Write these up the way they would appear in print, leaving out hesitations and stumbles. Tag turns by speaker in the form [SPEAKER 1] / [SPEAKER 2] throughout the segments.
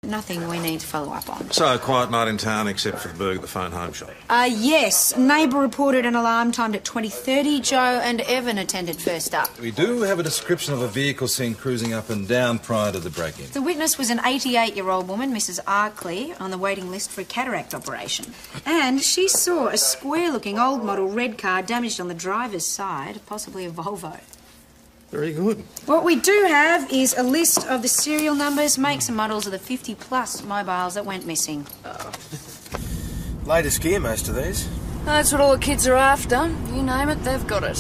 [SPEAKER 1] Nothing we need to follow up on.
[SPEAKER 2] So, quiet night in town except for the burg at the phone home shop.
[SPEAKER 1] Yes. Neighbour reported an alarm timed at 20:30. Joe and Evan attended first up.
[SPEAKER 3] We do have a description of a vehicle seen cruising up and down prior to the break-in.
[SPEAKER 1] The witness was an 88-year-old woman, Mrs. Arkley, on the waiting list for a cataract operation. And she saw a square-looking old model red car damaged on the driver's side, possibly a Volvo.
[SPEAKER 2] Very good.
[SPEAKER 1] What we do have is a list of the serial numbers, makes and models of the 50-plus mobiles that went missing.
[SPEAKER 4] Latest gear, most of these.
[SPEAKER 5] That's what all the kids are after. You name it, they've got it.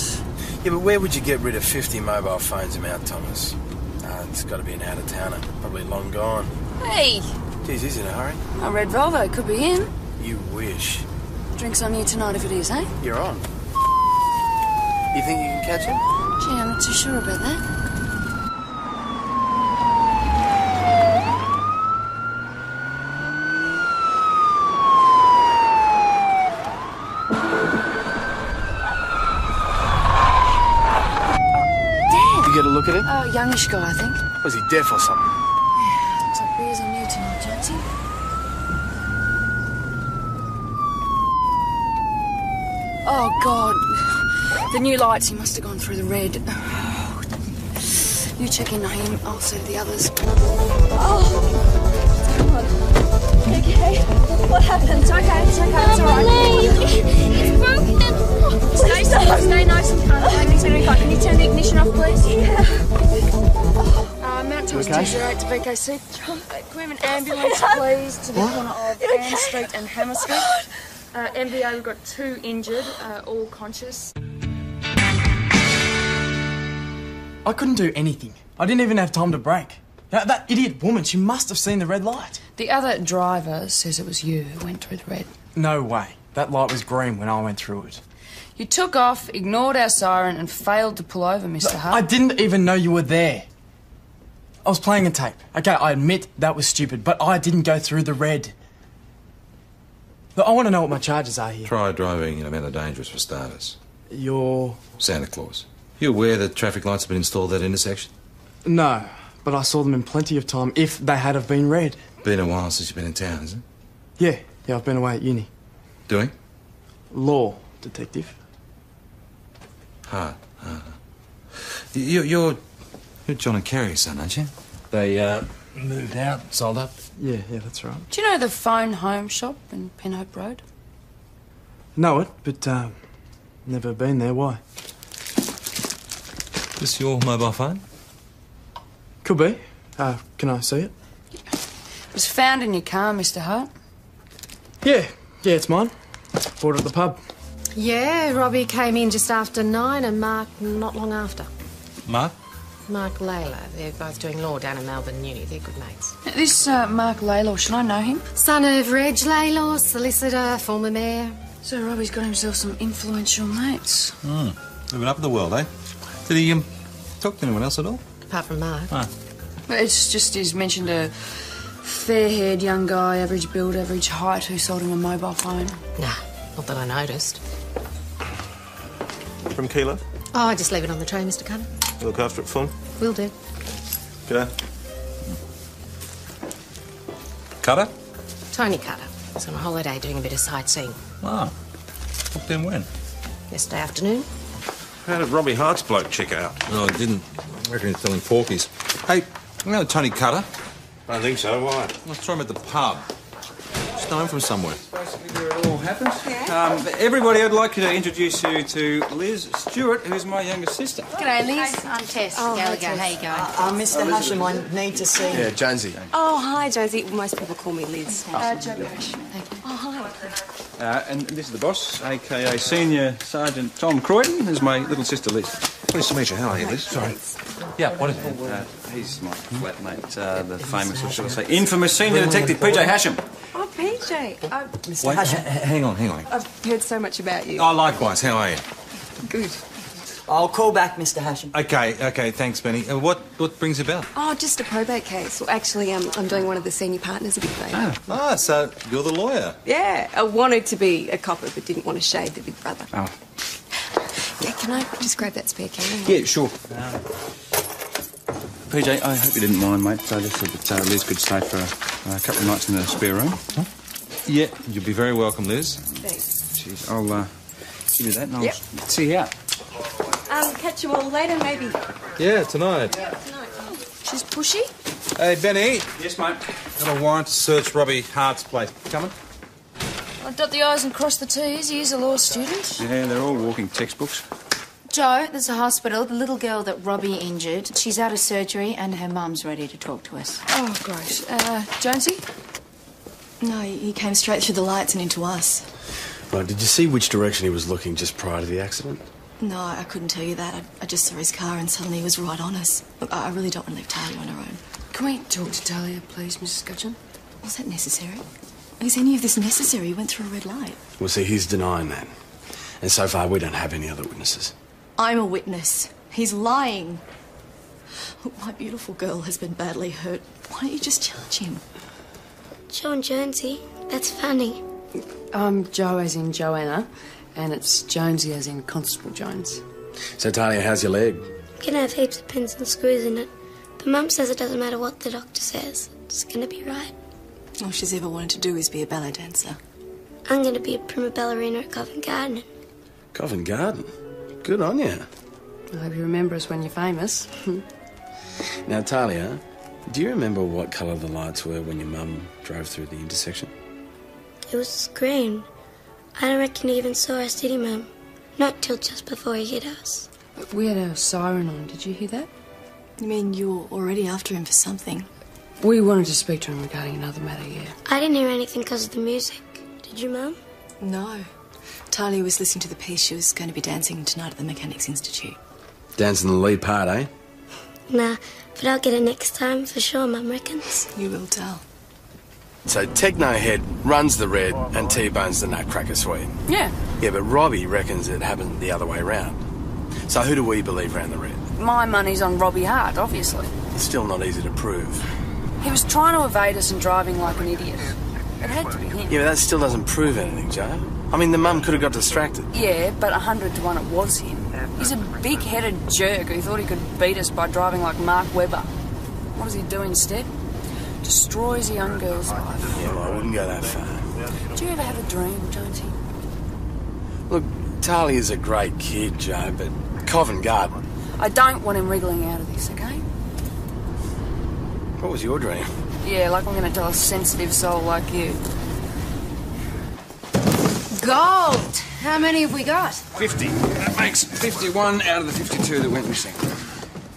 [SPEAKER 4] Yeah, but where would you get rid of 50 mobile phones in Mount Thomas? It's got to be an out-of-towner. Probably long gone.
[SPEAKER 5] Hey!
[SPEAKER 4] Geez, he's in a hurry.
[SPEAKER 5] A red Volvo could be in.
[SPEAKER 4] You wish.
[SPEAKER 5] Drinks on you tonight if it is, eh?
[SPEAKER 4] You're on. You think you can catch him?
[SPEAKER 5] Gee, I'm not too sure about that.
[SPEAKER 4] Did you get a look at him?
[SPEAKER 5] Oh, youngish guy, I think.
[SPEAKER 4] Was he deaf or something?
[SPEAKER 5] Yeah, looks like beers on you tonight, Jonesy. Oh, God. The new lights, he must have gone through the red. You check in, Naeem. I'll see to the others. Oh, come on. Okay. What happened? It's okay. It's okay. It's all right.
[SPEAKER 6] It's broken. Stay nice and calm. Everything's going to be fine. Can you turn the ignition off, please?
[SPEAKER 5] Yeah. Mount Thomas 208 to VKC. Can we have an ambulance, please, to the corner of Ann Street and Hammer Street? MVA, we've got 2 injured, all conscious.
[SPEAKER 7] I couldn't do anything. I didn't even have time to brake. That idiot woman, she must have seen the red light.
[SPEAKER 5] The other driver says it was you who went through the red.
[SPEAKER 7] No way. That light was green when I went through it.
[SPEAKER 5] You took off, ignored our siren and failed to pull over, Mr. Hart.
[SPEAKER 7] I didn't even know you were there. I was playing a tape. Okay, I admit that was stupid, but I didn't go through the red. Look, I want to know what my charges are here.
[SPEAKER 3] Try driving in a manner dangerous for starters.
[SPEAKER 7] You're...
[SPEAKER 3] Santa Claus. You aware that traffic lights have been installed at that intersection?
[SPEAKER 7] No, but I saw them in plenty of time if they had have been red.
[SPEAKER 3] Been a while since you've been in town, is it?
[SPEAKER 7] Yeah, I've been away at uni.
[SPEAKER 3] Doing?
[SPEAKER 7] Law, detective.
[SPEAKER 3] Hard. You're John and Kerry's son, aren't you? They, moved out, sold up?
[SPEAKER 7] Yeah, that's right.
[SPEAKER 5] Do you know the phone home shop in Penhope Road?
[SPEAKER 7] Know it, but, never been there. Why?
[SPEAKER 3] This your mobile phone?
[SPEAKER 7] Could be. Can I see it?
[SPEAKER 5] It was found in your car, Mr. Hart.
[SPEAKER 7] Yeah, it's mine. Bought it at the pub.
[SPEAKER 8] Yeah, Robbie came in just after 9 and Mark not long after.
[SPEAKER 3] Mark?
[SPEAKER 8] Mark Layla. They're both doing law down in Melbourne Uni. They're good mates.
[SPEAKER 5] This Mark Laylaw, should I know him?
[SPEAKER 8] Son of Reg Laylaw, solicitor, former mayor.
[SPEAKER 5] So Robbie's got himself some influential mates.
[SPEAKER 3] Moving up in the world, eh? Did he, talk to anyone else at all?
[SPEAKER 8] Apart from Mark.
[SPEAKER 3] Ah.
[SPEAKER 5] It's just he's mentioned a fair-haired young guy, average build, average height, who sold him a mobile phone.
[SPEAKER 8] Nah, not that I noticed.
[SPEAKER 2] From Keeler?
[SPEAKER 8] Oh, just leave it on the tray, Mr. Cutter.
[SPEAKER 2] You look after it for me?
[SPEAKER 8] Will do.
[SPEAKER 2] G'day.
[SPEAKER 3] Cutter?
[SPEAKER 8] Tony Cutter. He's on a holiday doing a bit of sightseeing.
[SPEAKER 3] Ah. Booked in when?
[SPEAKER 8] Yesterday afternoon.
[SPEAKER 2] How did Robbie Hart's bloke check out?
[SPEAKER 3] No, I didn't. I reckon he's selling porkies. Hey, you know Tony Cutter?
[SPEAKER 2] I don't think so. Why?
[SPEAKER 3] I saw him at the pub. Just know him from somewhere.
[SPEAKER 9] Basically where it all happens. Everybody, I'd like to introduce you to Liz Stewart, who's my younger sister.
[SPEAKER 1] G'day, Liz. I'm Tess Gallagher. How you going?
[SPEAKER 10] Mr. Hasham, I need to see you.
[SPEAKER 4] Yeah, Jonesy.
[SPEAKER 10] Oh, hi, Jonesy. Most people call me Liz.
[SPEAKER 5] Joe Bash.
[SPEAKER 10] Oh, hi.
[SPEAKER 9] And this is the boss, a.k.a. Senior Sergeant Tom Croydon, who's my little sister Liz.
[SPEAKER 2] Nice to meet you. How are you, Liz?
[SPEAKER 9] Sorry.
[SPEAKER 3] Yeah, what is it?
[SPEAKER 9] He's my flatmate, the famous, or shall I say, infamous Senior Detective PJ Hasham.
[SPEAKER 10] Oh, PJ.
[SPEAKER 3] Mr. Wait, hang on.
[SPEAKER 10] I've heard so much about you.
[SPEAKER 3] Oh, likewise. How are you?
[SPEAKER 10] Good. I'll call back, Mr. Hasham.
[SPEAKER 3] Okay, thanks, Benny. What brings about?
[SPEAKER 10] Oh, just a probate case. Well, actually, I'm doing one of the senior partners a big favour.
[SPEAKER 3] Ah, so you're the lawyer?
[SPEAKER 10] Yeah, I wanted to be a copper, but didn't want to shave the big brother.
[SPEAKER 9] Oh.
[SPEAKER 10] Yeah, can I just grab that spare key?
[SPEAKER 9] Yeah, sure. PJ, I hope you didn't mind, mate. So I just said that Liz could stay for a couple of nights in the spare room. Huh?
[SPEAKER 3] Yeah, you'll be very welcome, Liz.
[SPEAKER 10] Thanks.
[SPEAKER 9] Cheers. I'll give you that and I'll see you out.
[SPEAKER 10] Catch you all later, maybe.
[SPEAKER 2] Yeah, tonight.
[SPEAKER 5] She's pushy.
[SPEAKER 2] Hey, Benny.
[SPEAKER 9] Yes, mate.
[SPEAKER 2] Got a warrant to search Robbie Hart's place. Coming?
[SPEAKER 5] I'll dot the I's and cross the T's. He is a law student.
[SPEAKER 9] Yeah, they're all walking textbooks.
[SPEAKER 1] Joe, there's a hospital. The little girl that Robbie injured, she's out of surgery and her mum's ready to talk to us.
[SPEAKER 5] Oh, great. Jonesy?
[SPEAKER 10] No, he came straight through the lights and into us.
[SPEAKER 4] Right, did you see which direction he was looking just prior to the accident?
[SPEAKER 10] No, I couldn't tell you that. I just saw his car and suddenly he was right on us. Look, I really don't want to leave Talia on her own.
[SPEAKER 5] Can we talk to Talia, please, Mrs. Gudgeon?
[SPEAKER 10] Was that necessary? Is any of this necessary? He went through a red light.
[SPEAKER 4] Well, see, he's denying that. And so far, we don't have any other witnesses.
[SPEAKER 10] I'm a witness. He's lying. Look, my beautiful girl has been badly hurt. Why don't you just charge him?
[SPEAKER 6] Joe and Jonesy, that's funny.
[SPEAKER 5] I'm Joe as in Joanna, and it's Jonesy as in Constable Jones.
[SPEAKER 4] So, Talia, how's your leg?
[SPEAKER 6] Can have heaps of pins and screws in it. But Mum says it doesn't matter what the doctor says. It's going to be right.
[SPEAKER 10] All she's ever wanted to do is be a ballet dancer.
[SPEAKER 6] I'm going to be a prima ballerina at Covent Garden.
[SPEAKER 4] Covent Garden? Good on you.
[SPEAKER 5] I hope you remember us when you're famous.
[SPEAKER 4] Now, Talia, do you remember what colour the lights were when your mum drove through the intersection?
[SPEAKER 6] It was green. I don't reckon he even saw us, did he, Mum? Not till just before he hit us.
[SPEAKER 5] We had a siren on. Did you hear that?
[SPEAKER 10] You mean you were already after him for something?
[SPEAKER 5] We wanted to speak to him regarding another matter, yeah.
[SPEAKER 6] I didn't hear anything because of the music. Did you, Mum?
[SPEAKER 10] No. Talia was listening to the piece. She was going to be dancing tonight at the Mechanics Institute.
[SPEAKER 4] Dancing the lead part, eh?
[SPEAKER 6] Nah, but I'll get it next time for sure, Mum reckons.
[SPEAKER 10] You will tell.
[SPEAKER 4] So Techno Head runs the red and T-Bone's the Nutcracker Suite.
[SPEAKER 11] Yeah.
[SPEAKER 4] Yeah, but Robbie reckons it happened the other way round. So who do we believe ran the red?
[SPEAKER 11] My money's on Robbie Hart, obviously.
[SPEAKER 4] It's still not easy to prove.
[SPEAKER 11] He was trying to evade us and driving like an idiot. It had to be him.
[SPEAKER 4] Yeah, but that still doesn't prove anything, Joe. I mean, the mum could have got distracted.
[SPEAKER 11] Yeah, but 100 to 1 it was him. He's a big-headed jerk who thought he could beat us by driving like Mark Webber. What does he do instead? Destroys a young girl's life.
[SPEAKER 4] Yeah, well, I wouldn't go that far.
[SPEAKER 11] Do you ever have a dream, Jonesy?
[SPEAKER 4] Look, Talia's a great kid, Joe, but Covent Garden.
[SPEAKER 11] I don't want him wriggling out of this, okay?
[SPEAKER 4] What was your dream?
[SPEAKER 11] Yeah, like I'm going to tell a sensitive soul like you.
[SPEAKER 1] Gold! How many have we got?
[SPEAKER 9] 50. That makes 51 out of the 52 that went missing.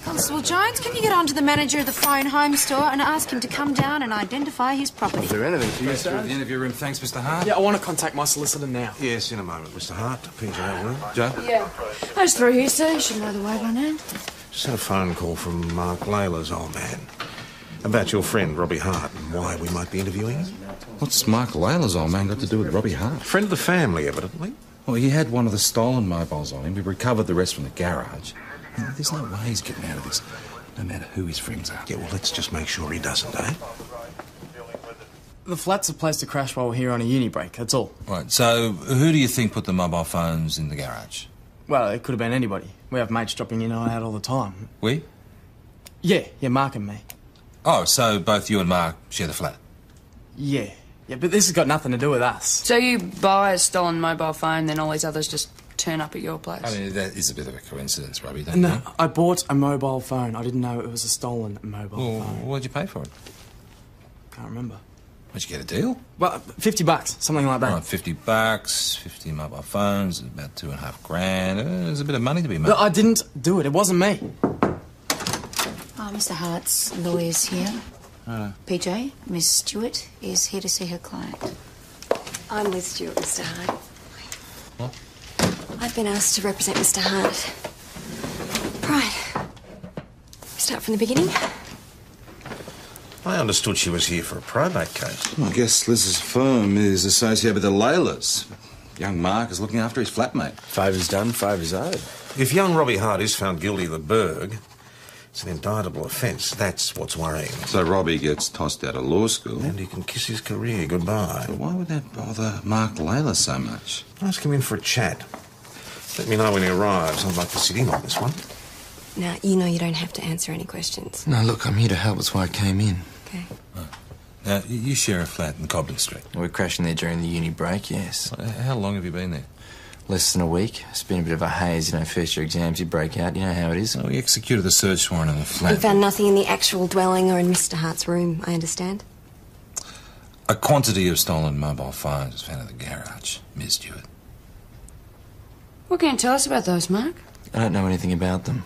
[SPEAKER 1] Constable Jones, can you get on to the manager of the Phone Home store and ask him to come down and identify his property?
[SPEAKER 4] Is there anything for you,
[SPEAKER 3] Through
[SPEAKER 4] sir?
[SPEAKER 3] the interview room. Thanks, Mr. Hart.
[SPEAKER 7] Yeah, I want to contact my solicitor now.
[SPEAKER 2] Yes, in a moment, Mr. Hart. PJ will.
[SPEAKER 3] Joe?
[SPEAKER 5] Yeah. Those three here, sir. You should know the way by now.
[SPEAKER 2] Just had a phone call from Mark Layla's old man about your friend Robbie Hart and why we might be interviewing him.
[SPEAKER 3] What's Mark Layla's old man got to do with Robbie Hart?
[SPEAKER 2] Friend of the family, evidently.
[SPEAKER 3] Well, he had one of the stolen mobiles on him. We recovered the rest from the garage. You know, there's no way he's getting out of this, no matter who his friends are.
[SPEAKER 2] Yeah, well, let's just make sure he doesn't, eh?
[SPEAKER 7] The flat's a place to crash while we're here on a uni break, that's all.
[SPEAKER 3] Right, so who do you think put the mobile phones in the garage?
[SPEAKER 7] Well, it could have been anybody. We have mates dropping in and out all the time.
[SPEAKER 3] We?
[SPEAKER 7] Yeah, Mark and me.
[SPEAKER 3] Oh, so both you and Mark share the flat?
[SPEAKER 7] Yeah, but this has got nothing to do with us.
[SPEAKER 11] So you buy a stolen mobile phone, then all these others just turn up at your place?
[SPEAKER 3] I mean, that is a bit of a coincidence, Robbie, don't you?
[SPEAKER 7] No, I bought a mobile phone. I didn't know it was a stolen mobile phone.
[SPEAKER 3] What'd you pay for it?
[SPEAKER 7] Can't remember.
[SPEAKER 3] Did you get a deal?
[SPEAKER 7] Well, $50, something like that.
[SPEAKER 3] Right, $50, 50 mobile phones, about $2.5 grand. There's a bit of money to be made.
[SPEAKER 7] No, I didn't do it. It wasn't me.
[SPEAKER 1] Oh, Mr. Hart's lawyer's here. PJ, Miss Stewart is here to see her client.
[SPEAKER 10] I'm Liz Stewart, Mr. Hart.
[SPEAKER 3] What?
[SPEAKER 10] I've been asked to represent Mr. Hart. Right. Start from the beginning.
[SPEAKER 2] I understood she was here for a probate case.
[SPEAKER 3] Well, I guess Liz's firm is associated with the Laylas. Young Mark is looking after his flatmate.
[SPEAKER 4] Favours done, favours owed.
[SPEAKER 2] If young Robbie Hart is found guilty of the burg, it's an indictable offence. That's what's worrying.
[SPEAKER 3] So Robbie gets tossed out of law school.
[SPEAKER 2] And he can kiss his career goodbye.
[SPEAKER 3] But why would that bother Mark Layla so much?
[SPEAKER 2] Ask him in for a chat. Let me know when he arrives. I'd like to sit in on this one.
[SPEAKER 12] Now, you know you don't have to answer any questions.
[SPEAKER 3] No, look, I'm here to help. That's why I came in.
[SPEAKER 12] Okay.
[SPEAKER 3] Now, you share a flat in Cobden Street.
[SPEAKER 13] We're crashing there during the uni break, yes.
[SPEAKER 3] How long have you been there?
[SPEAKER 13] Less than a week. It's been a bit of a haze, you know, first year exams, you break out, you know how it is.
[SPEAKER 3] We executed the search warrant on the flat.
[SPEAKER 12] You found nothing in the actual dwelling or in Mr. Hart's room, I understand?
[SPEAKER 3] A quantity of stolen mobile phones was found in the garage, Ms. Stewart.
[SPEAKER 11] What can you tell us about those, Mark?
[SPEAKER 13] I don't know anything about them.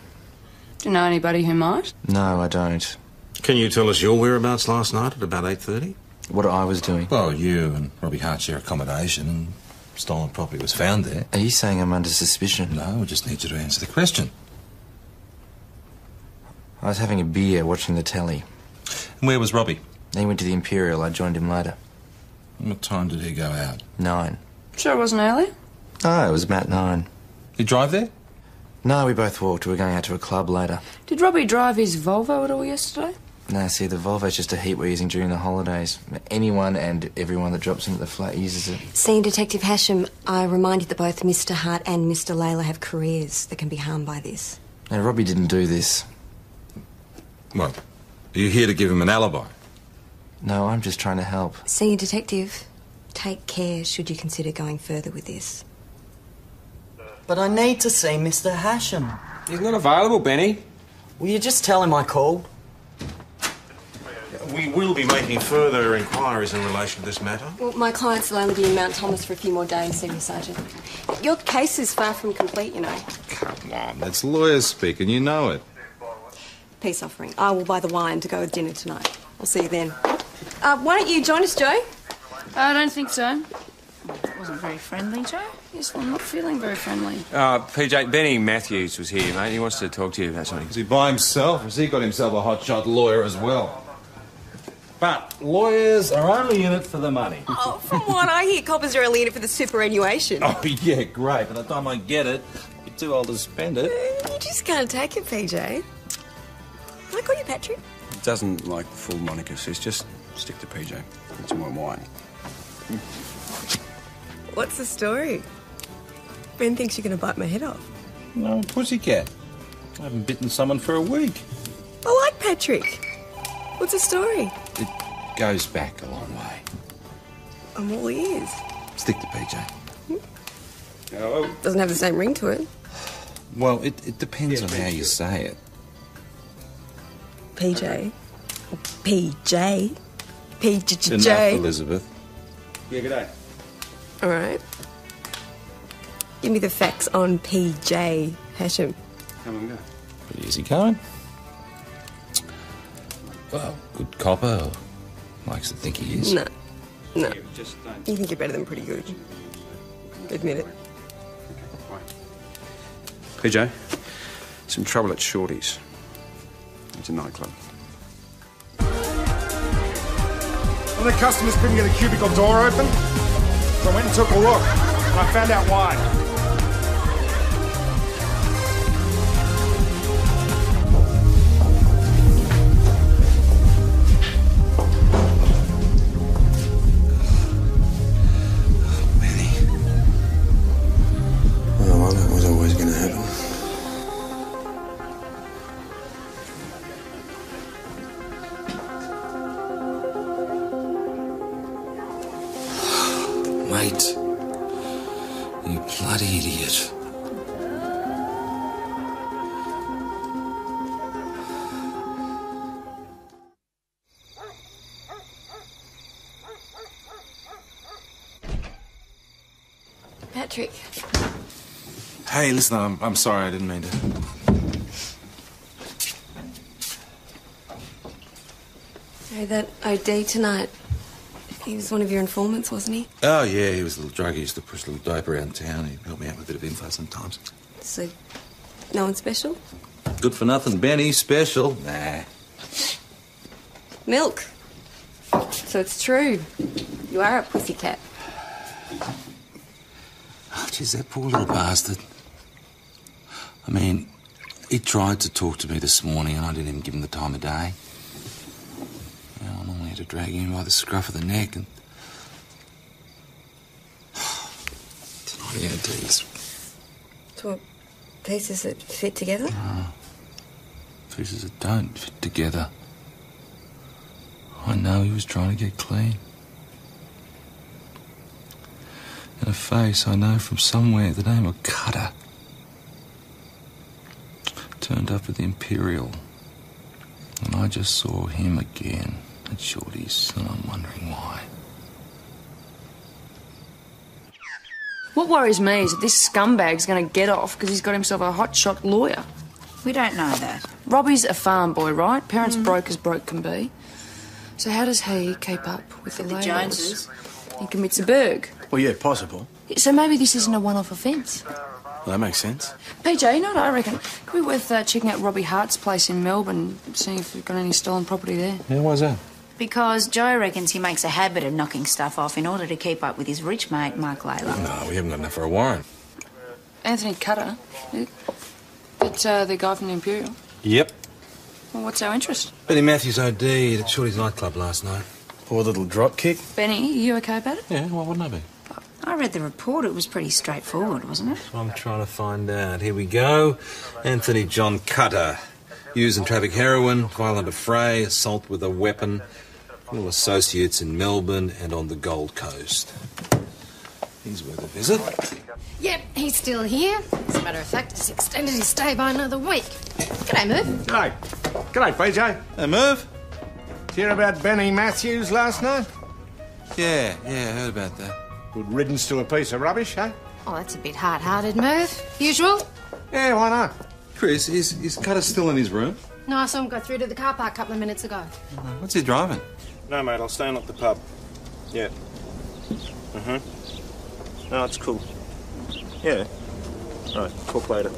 [SPEAKER 11] Do you know anybody who might?
[SPEAKER 13] No, I don't.
[SPEAKER 2] Can you tell us your whereabouts last night at about 8:30?
[SPEAKER 13] What I was doing?
[SPEAKER 3] Well, you and Robbie Hart share accommodation and stolen property was found there.
[SPEAKER 13] Are you saying I'm under suspicion?
[SPEAKER 3] No, we just need you to answer the question.
[SPEAKER 13] I was having a beer, watching the telly.
[SPEAKER 3] And where was Robbie?
[SPEAKER 13] He went to the Imperial. I joined him later.
[SPEAKER 3] And what time did he go out?
[SPEAKER 13] 9.
[SPEAKER 11] Sure it wasn't early?
[SPEAKER 13] Oh, it was about 9.
[SPEAKER 3] Did you drive there?
[SPEAKER 13] No, we both walked. We were going out to a club later.
[SPEAKER 11] Did Robbie drive his Volvo at all yesterday?
[SPEAKER 13] No, see, the Volvo's just a heat we're using during the holidays. Anyone and everyone that drops into the flat uses it.
[SPEAKER 12] Senior Detective Hasham, I remind you that both Mr. Hart and Mr. Layla have careers that can be harmed by this.
[SPEAKER 13] No, Robbie didn't do this.
[SPEAKER 3] Well, are you here to give him an alibi?
[SPEAKER 13] No, I'm just trying to help.
[SPEAKER 12] Senior Detective, take care should you consider going further with this.
[SPEAKER 14] But I need to see Mr. Hasham.
[SPEAKER 9] He's not available, Benny.
[SPEAKER 14] Will you just tell him I called?
[SPEAKER 2] We will be making further inquiries in relation to this matter.
[SPEAKER 12] Well, my clients will only be in Mount Thomas for a few more days, Senior Sergeant. Your case is far from complete, you know.
[SPEAKER 3] Come on, that's lawyers speaking, you know it.
[SPEAKER 12] Peace offering. I will buy the wine to go with dinner tonight. I'll see you then. Why don't you join us, Joe?
[SPEAKER 11] I don't think so.
[SPEAKER 1] Wasn't very friendly, Joe.
[SPEAKER 11] Yes, well, I'm not feeling very friendly.
[SPEAKER 9] PJ, Benny Matthews was here, mate. He wants to talk to you about something.
[SPEAKER 3] Is he by himself? Has he got himself a hotshot lawyer as well?
[SPEAKER 14] But lawyers are only in it for the money.
[SPEAKER 12] Oh, from what I hear, coppers are only in it for the superannuation.
[SPEAKER 14] Oh, yeah, great. By the time I get it, you're too old to spend it.
[SPEAKER 12] You just can't take it, PJ. Can I call you Patrick?
[SPEAKER 9] Doesn't like the full moniker, sis. Just stick to PJ. It's my wine.
[SPEAKER 12] What's the story? Ben thinks you're going to bite my head off.
[SPEAKER 14] No, pussycat. I haven't bitten someone for a week.
[SPEAKER 12] I like Patrick. What's the story?
[SPEAKER 3] It goes back a long way.
[SPEAKER 12] I'm all ears.
[SPEAKER 3] Stick to PJ.
[SPEAKER 12] Doesn't have the same ring to it.
[SPEAKER 3] Well, it depends on how you say it.
[SPEAKER 12] PJ. Or PJ. PJ.
[SPEAKER 3] Enough, Elizabeth.
[SPEAKER 9] Yeah, good day.
[SPEAKER 12] All right. Give me the facts on PJ Hasham.
[SPEAKER 9] Come on, go.
[SPEAKER 3] Pretty easy going. Well, good copper. Likes to think he is.
[SPEAKER 12] No. No.
[SPEAKER 9] Just don't.
[SPEAKER 12] You think you're better than pretty good. Admit it.
[SPEAKER 9] PJ, some trouble at Shorty's. It's a nightclub.
[SPEAKER 15] One of the customers couldn't get the cubicle door open, so I went and took a look, and I found out why.
[SPEAKER 4] Well, that was always going to happen.
[SPEAKER 3] Mate, you bloody idiot.
[SPEAKER 12] Patrick.
[SPEAKER 3] Hey, listen, I'm sorry, I didn't mean to.
[SPEAKER 12] Hey, that OD tonight. He was one of your informants, wasn't he?
[SPEAKER 3] Oh, yeah, he was a little druggie. He used to push a little dope around town. He helped me out with a bit of info sometimes.
[SPEAKER 12] So, no one special?
[SPEAKER 3] Good for nothing, Benny. Special. Nah.
[SPEAKER 12] Milk. So it's true. You are a pussycat.
[SPEAKER 3] Oh, geez, that poor little bastard. I mean, he tried to talk to me this morning and I didn't even give him the time of day. You know, I normally had to drag him by the scruff of the neck and... Tonight he had these.
[SPEAKER 12] So what, pieces that fit together?
[SPEAKER 3] Oh, pieces that don't fit together. I know he was trying to get clean. And a face I know from somewhere, the name of Cutter. Turned up at the Imperial. And I just saw him again at Shorty's, and I'm wondering why.
[SPEAKER 11] What worries me is that this scumbag's going to get off because he's got himself a hotshot lawyer.
[SPEAKER 1] We don't know that.
[SPEAKER 11] Robbie's a farm boy, right? Parents broke as broke can be. So how does he keep up with the labels?
[SPEAKER 1] Joneses.
[SPEAKER 11] He commits a burg.
[SPEAKER 4] Well, yeah, possible.
[SPEAKER 11] So maybe this isn't a one-off offence.
[SPEAKER 4] Well, that makes sense.
[SPEAKER 11] PJ, you know what I reckon? Could be worth checking out Robbie Hart's place in Melbourne, seeing if we've got any stolen property there.
[SPEAKER 14] Yeah, why's that?
[SPEAKER 1] Because Joe reckons he makes a habit of knocking stuff off in order to keep up with his rich mate, Mark Layla.
[SPEAKER 14] No, we haven't got enough for a warrant.
[SPEAKER 11] Anthony Cutter? That's the guy from the Imperial?
[SPEAKER 14] Yep.
[SPEAKER 11] Well, what's our interest?
[SPEAKER 14] Benny Matthews OD'd at Shorty's nightclub last night.
[SPEAKER 4] Poor little drop kick.
[SPEAKER 11] Benny, are you okay about it?
[SPEAKER 14] Yeah, why wouldn't I be?
[SPEAKER 1] I read the report. It was pretty straightforward, wasn't it?
[SPEAKER 14] That's what I'm trying to find out. Here we go. Anthony John Cutter. Used and traffic heroin, violent affray, assault with a weapon. All associates in Melbourne and on the Gold Coast. He's worth a visit.
[SPEAKER 8] Yep, he's still here. As a matter of fact, he's extended his stay by another week. G'day, Merv.
[SPEAKER 15] G'day. G'day, PJ.
[SPEAKER 14] Hey, Merv?
[SPEAKER 15] Did you hear about Benny Matthews last night?
[SPEAKER 3] Yeah, I heard about that.
[SPEAKER 15] Good riddance to a piece of rubbish, eh?
[SPEAKER 8] Oh, that's a bit hard-hearted, Merv. Usual?
[SPEAKER 15] Yeah, why not?
[SPEAKER 3] Chris, is Cutter still in his room?
[SPEAKER 8] No, I saw him go through to the car park a couple of minutes ago.
[SPEAKER 3] What's he driving?
[SPEAKER 2] No, mate, I'll stay in at the pub. Yeah. No, it's cool. Yeah. Right, talk later.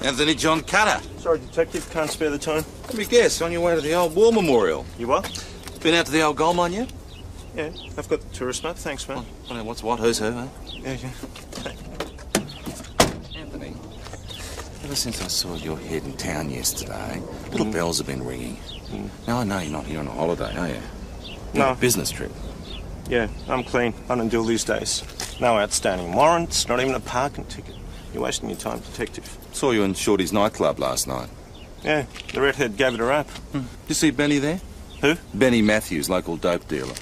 [SPEAKER 3] Anthony John Cutter.
[SPEAKER 2] Sorry, Detective, can't spare the time.
[SPEAKER 3] Let me guess, on your way to the old war memorial.
[SPEAKER 2] You what?
[SPEAKER 3] Been out to the old gold mine yet?
[SPEAKER 2] Yeah, I've got the tourist map, thanks, mate.
[SPEAKER 3] What's what, who's who, eh?
[SPEAKER 2] Yeah.
[SPEAKER 3] Anthony, ever since I saw your head in town yesterday, little bells have been ringing. Now, I know you're not here on a holiday, are you?
[SPEAKER 2] No.
[SPEAKER 3] A business trip.
[SPEAKER 2] Yeah, I'm clean. I don't deal these days. No outstanding warrants, not even a parking ticket. You're wasting your time, Detective.
[SPEAKER 3] Saw you in Shorty's nightclub last night.
[SPEAKER 2] Yeah, the redhead gave it a rap.
[SPEAKER 3] Did you see Benny there?
[SPEAKER 2] Who?
[SPEAKER 3] Benny Matthews, local dope dealer.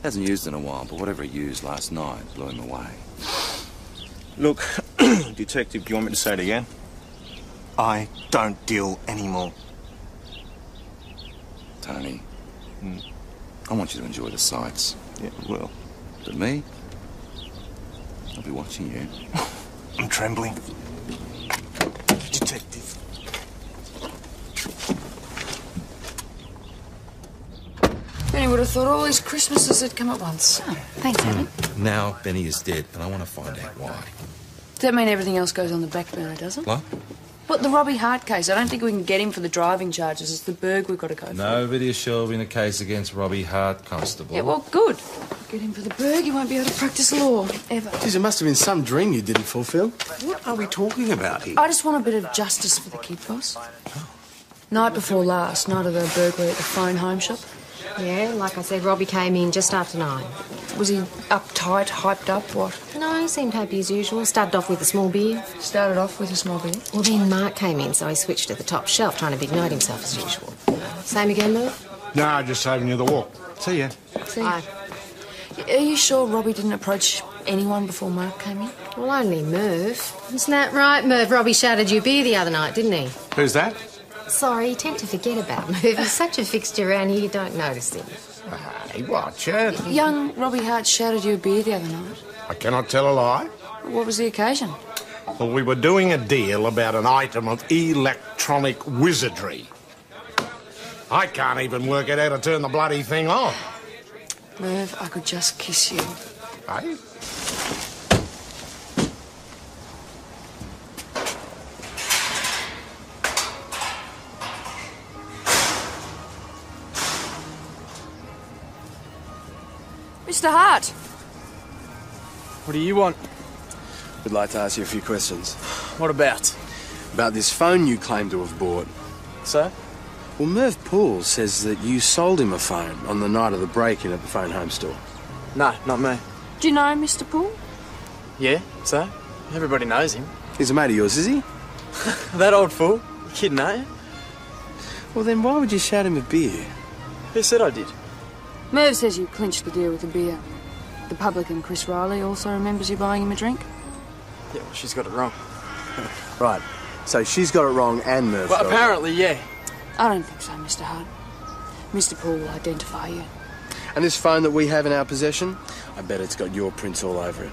[SPEAKER 3] Hasn't used in a while, but whatever he used last night blew him away.
[SPEAKER 2] Look, Detective, do you want me to say it again? I don't deal anymore.
[SPEAKER 3] Tony, I want you to enjoy the sights.
[SPEAKER 2] Yeah, well.
[SPEAKER 3] But me, I'll be watching you.
[SPEAKER 2] I'm trembling. Detective.
[SPEAKER 11] Benny would have thought all these Christmases had come at once.
[SPEAKER 1] Oh, thanks, Helen.
[SPEAKER 3] Now Benny is dead, and I want to find out why.
[SPEAKER 11] Does that mean everything else goes on the back burner, does it?
[SPEAKER 3] What?
[SPEAKER 11] But the Robbie Hart case, I don't think we can get him for the driving charges. It's the burg we've got to go for.
[SPEAKER 3] Nobody is shelving a case against Robbie Hart, Constable.
[SPEAKER 11] Yeah, well, good. Get him for the burg, he won't be able to practice law, ever.
[SPEAKER 4] Geez, it must have been some dream you didn't fulfil.
[SPEAKER 2] What are we talking about here?
[SPEAKER 11] I just want a bit of justice for the kid, boss. Night before last, night of the burglary at the phone home shop.
[SPEAKER 8] Yeah, like I said, Robbie came in just after 9.
[SPEAKER 11] Was he uptight, hyped up, what?
[SPEAKER 8] No, he seemed happy as usual. Started off with a small beer.
[SPEAKER 11] Started off with a small beer?
[SPEAKER 8] Well, then Mark came in, so he switched to the top shelf, trying to big note himself as usual. Same again, Merv?
[SPEAKER 15] No, just saving you the walk. See ya.
[SPEAKER 11] See ya. Are you sure Robbie didn't approach anyone before Mark came in?
[SPEAKER 8] Well, only Merv. Isn't that right, Merv? Robbie shouted you beer the other night, didn't he?
[SPEAKER 15] Who's that?
[SPEAKER 8] Sorry, you tend to forget about Merv. He's such a fixture around here, you don't notice him.
[SPEAKER 15] Hey, watch it.
[SPEAKER 11] Young Robbie Hart shouted you a beer the other night.
[SPEAKER 15] I cannot tell a lie.
[SPEAKER 11] What was the occasion?
[SPEAKER 15] Well, we were doing a deal about an item of electronic wizardry. I can't even work out how to turn the bloody thing on.
[SPEAKER 11] Merv, I could just kiss you.
[SPEAKER 15] Hey?
[SPEAKER 11] Mr. Hart!
[SPEAKER 4] What do you want? Would like to ask you a few questions.
[SPEAKER 7] What about?
[SPEAKER 4] About this phone you claim to have bought.
[SPEAKER 7] So?
[SPEAKER 4] Well, Merv Poole says that you sold him a phone on the night of the break-in at the phone home store.
[SPEAKER 7] No, not me.
[SPEAKER 11] Do you know Mr. Poole?
[SPEAKER 7] Yeah, so? Everybody knows him.
[SPEAKER 4] He's a mate of yours, is he?
[SPEAKER 7] That old fool. You kidding, aren't you?
[SPEAKER 4] Well, then why would you shout him a beer?
[SPEAKER 7] Who said I did?
[SPEAKER 11] Merv says you clinched the deal with a beer. The publican Chris Riley also remembers you buying him a drink.
[SPEAKER 7] Yeah, well, she's got it wrong.
[SPEAKER 4] Right. So she's got it wrong and Merv's
[SPEAKER 7] Well,
[SPEAKER 4] got it
[SPEAKER 7] apparently, yeah.
[SPEAKER 11] I don't think so, Mr. Hart. Mr. Paul will identify you.
[SPEAKER 4] wrong. And this phone that we have in our possession, I bet it's got your prints all over it.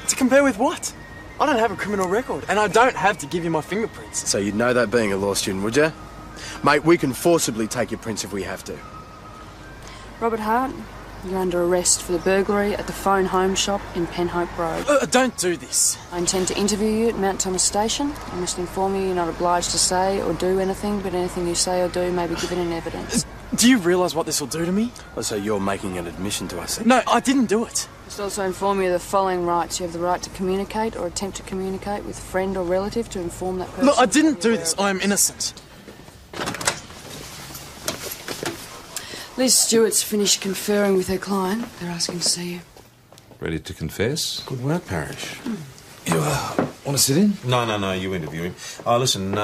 [SPEAKER 7] To compare with what? I don't have a criminal record, and I don't have to give you my fingerprints.
[SPEAKER 4] So you'd know that being a law student, would you? Mate, we can forcibly take your prints if we have to.
[SPEAKER 11] Robert Hart, you're under arrest for the burglary at the Phone Home Shop in Penhope Road.
[SPEAKER 7] Don't do this.
[SPEAKER 11] I intend to interview you at Mount Thomas Station. I must inform you you're not obliged to say or do anything, but anything you say or do may be given in evidence.
[SPEAKER 7] Do you realise what this will do to me?
[SPEAKER 4] Oh, so you're making an admission to us?
[SPEAKER 7] No, I didn't do it.
[SPEAKER 11] I must also inform you of the following rights. You have the right to communicate or attempt to communicate with a friend or relative to inform that person.
[SPEAKER 7] Look, I didn't do this. I am innocent.
[SPEAKER 11] Liz Stewart's finished conferring with her client. They're asking to see you.
[SPEAKER 3] Ready to confess?
[SPEAKER 2] Good work, Parrish.
[SPEAKER 3] You want to sit in?
[SPEAKER 2] No, you interview him. Oh, listen,